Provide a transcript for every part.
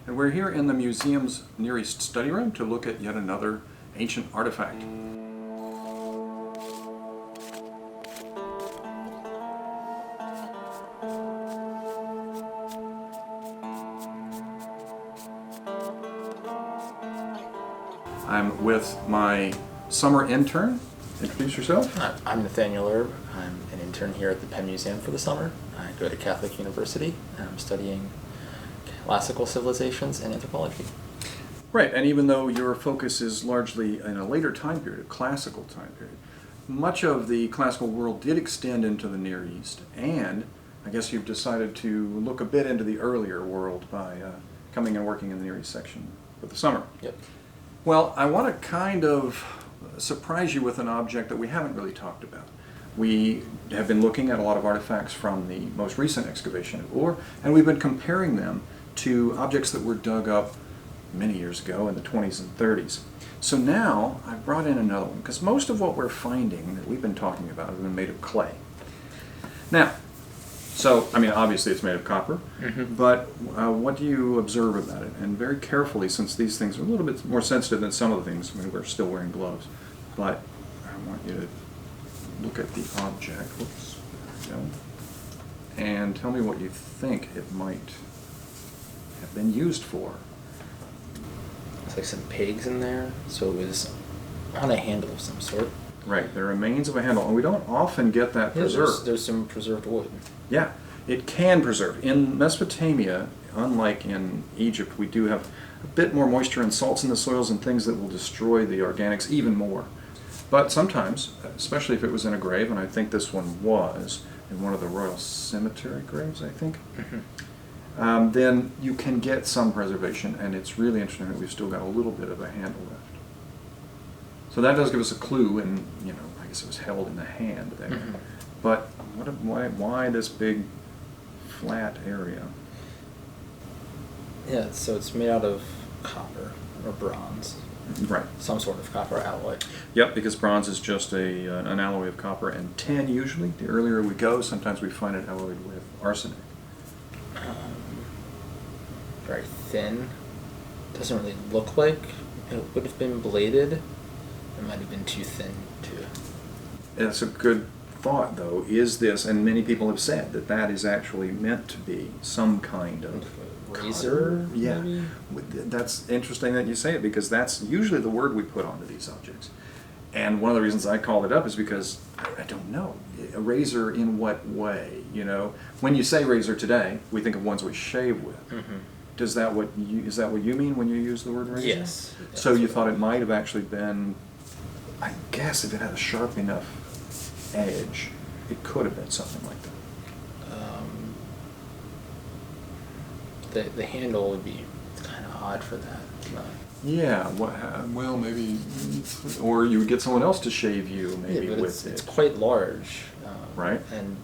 And we're here in the museum's Near East study room to look at yet another ancient artifact. I'm with my summer intern. Introduce yourself. I'm Nathaniel Erb. I'm an intern here at the Penn Museum for the summer. I go to Catholic University and I'm studying classical civilizations and anthropology. Right, and even though your focus is largely in a later time period, a classical time period, much of the classical world did extend into the Near East, and I guess you've decided to look a bit into the earlier world by coming and working in the Near East section for the summer. Yep. Well, I want to kind of surprise you with an object that we haven't really talked about. We have been looking at a lot of artifacts from the most recent excavation at Ur, and we've been comparing them to objects that were dug up many years ago in the 20s and 30s. So now I've brought in another one, because most of what we're finding that we've been talking about have been made of clay. Now, obviously it's made of copper, but what do you observe about it? And very carefully, since these things are a little bit more sensitive than some of the things, we're still wearing gloves, but I want you to look at the object, whoops, there we go, and tell me what you think it might have been used for. It's like some pigs in there, so it was on a handle of some sort. Right, the remains of a handle, and we don't often get that preserved. There's some preserved wood. Yeah, it can preserve. In Mesopotamia, unlike in Egypt, we do have a bit more moisture and salts in the soils and things that will destroy the organics even more. But sometimes, especially if it was in a grave, and I think this one was, in one of the royal cemetery graves, I think, then you can get some preservation, and it's really interesting that we've still got a little bit of a handle left. So that does give us a clue, and I guess it was held in the hand there. But why this big flat area? Yeah, so it's made out of copper or bronze. Right. Some sort of copper alloy. Yep, because bronze is just an alloy of copper and tin usually. The earlier we go, sometimes we find it alloyed with arsenic. Very thin. Doesn't really look like it would have been bladed. It might have been too thin too. That's a good thought, though. Is this, and many people have said that that is actually meant to be some kind of razor? Yeah, maybe? That's interesting that you say it, because that's usually the word we put onto these objects. And one of the reasons I called it up is because I don't know. A razor in what way? When you say razor today, we think of ones we shave with. Is that what you mean when you use the word razor? Yes. So you thought it might have actually been, I guess if it had a sharp enough edge, it could have been something like that. The handle would be kind of odd for that. Yeah, well, maybe, or you would get someone else to shave you, maybe, but with it's quite large. Right. And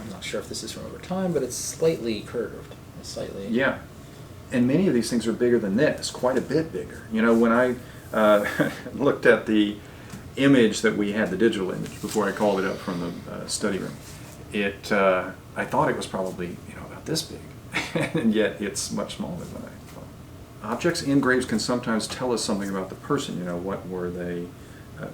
I'm not sure if this is from over time, but it's slightly curved. Slightly. Yeah. And many of these things are bigger than this, quite a bit bigger. When I looked at the image that we had, the digital image, before I called it up from the study room, I thought it was probably about this big, and yet it's much smaller than I thought. Objects in graves can sometimes tell us something about the person. What were they?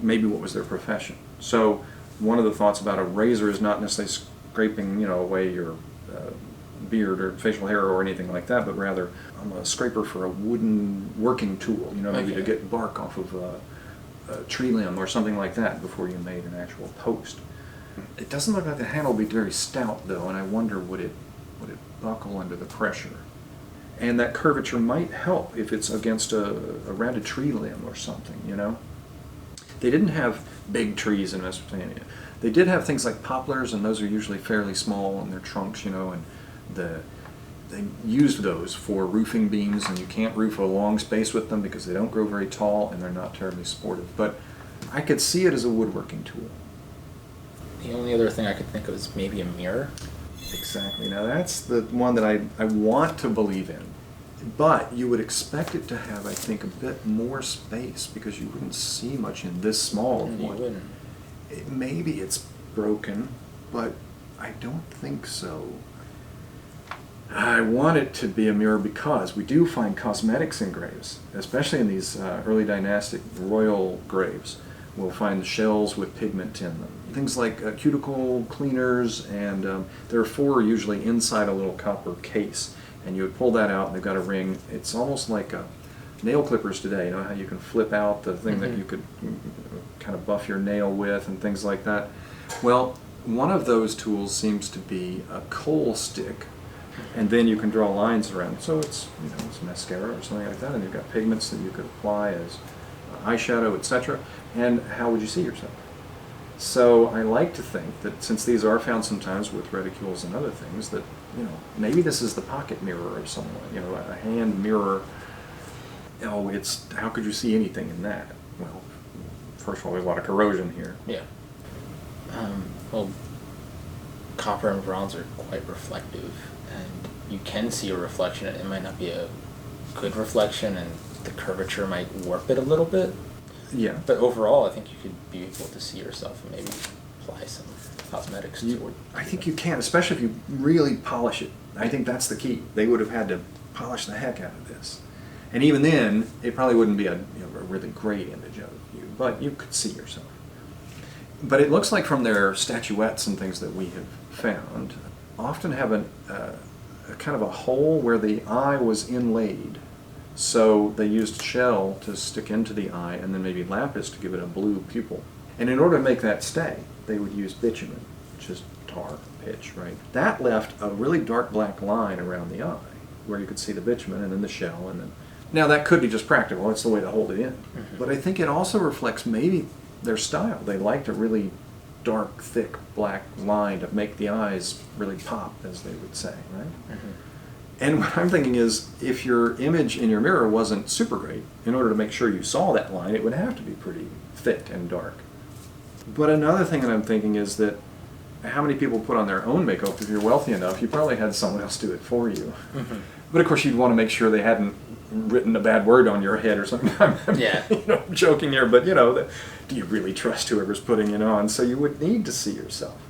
Maybe what was their profession? So one of the thoughts about a razor is not necessarily scraping away your beard or facial hair or anything like that, but rather a scraper for a wooden working tool, maybe to get bark off of a tree limb or something like that before you made an actual post. It doesn't look like the handle would be very stout, though, and I wonder would it buckle under the pressure? And that curvature might help if it's against a rounded tree limb or something, They didn't have big trees in Mesopotamia. They did have things like poplars, and those are usually fairly small in their trunks, and they used those for roofing beams, and you can't roof a long space with them because they don't grow very tall and they're not terribly supportive. But I could see it as a woodworking tool. The only other thing I could think of is maybe a mirror. Exactly. Now that's the one that I want to believe in. But you would expect it to have, I think, a bit more space, because you wouldn't see much in this small of one. You wouldn't. Maybe it's broken, but I don't think so. I want it to be a mirror because we do find cosmetics in graves, especially in these early dynastic royal graves. We'll find the shells with pigment in them. Things like cuticle cleaners, and there are 4 usually inside a little copper case. And you would pull that out, and they've got a ring. It's almost like nail clippers today. You know how you can flip out the thing that you could kind of buff your nail with and things like that? Well, one of those tools seems to be a coal stick, and then you can draw lines around. So it's, it's mascara or something like that, and you've got pigments that you could apply as eyeshadow, etc. And how would you see yourself? So I like to think that since these are found sometimes with reticules and other things, that maybe this is the pocket mirror of someone. A hand mirror. Oh, it's how could you see anything in that? Well, first of all, there's a lot of corrosion here. Yeah. Well, copper and bronze are quite reflective, and you can see a reflection. It might not be a good reflection, and the curvature might warp it a little bit. Yeah. But overall, I think you could be able to see yourself and maybe apply some cosmetics to it. I think you can, especially if you really polish it. I think that's the key. They would have had to polish the heck out of this. And even then, it probably wouldn't be a really great image of you, but you could see yourself. But it looks like from their statuettes and things that we have found, often have a kind of a hole where the eye was inlaid. So they used shell to stick into the eye, and then maybe lapis to give it a blue pupil. And in order to make that stay, they would use bitumen, which is tar, pitch, right? That left a really dark black line around the eye, where you could see the bitumen and then the shell, and then... Now that could be just practical, it's the way to hold it in. But I think it also reflects maybe their style. They liked a really dark, thick, black line to make the eyes really pop, as they would say, right? And what I'm thinking is, if your image in your mirror wasn't super great, in order to make sure you saw that line, it would have to be pretty thick and dark. But another thing that I'm thinking is that how many people put on their own makeup? If you're wealthy enough, you probably had someone else do it for you. But of course, you'd want to make sure they hadn't written a bad word on your head or something. I'm joking here, but do you really trust whoever's putting it on? So you would need to see yourself.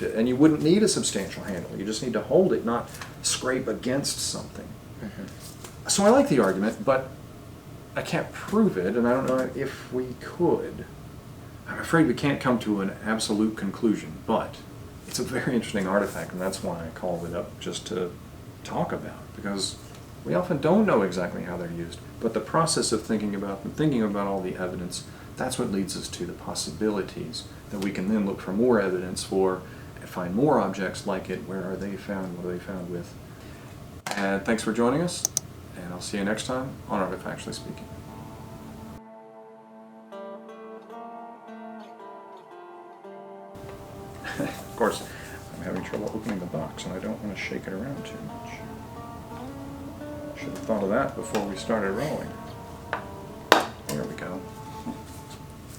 And you wouldn't need a substantial handle. You just need to hold it, not scrape against something. So I like the argument, but I can't prove it, and I don't know if we could. I'm afraid we can't come to an absolute conclusion, but it's a very interesting artifact, and that's why I called it up, just to talk about, because we often don't know exactly how they're used. But the process of thinking about them, thinking about all the evidence, that's what leads us to the possibilities that we can then look for more evidence for, and find more objects like it. Where are they found? What are they found with? And thanks for joining us, and I'll see you next time on Artifactually Speaking. Of course, I'm having trouble opening the box, and I don't want to shake it around too much. Should have thought of that before we started rolling.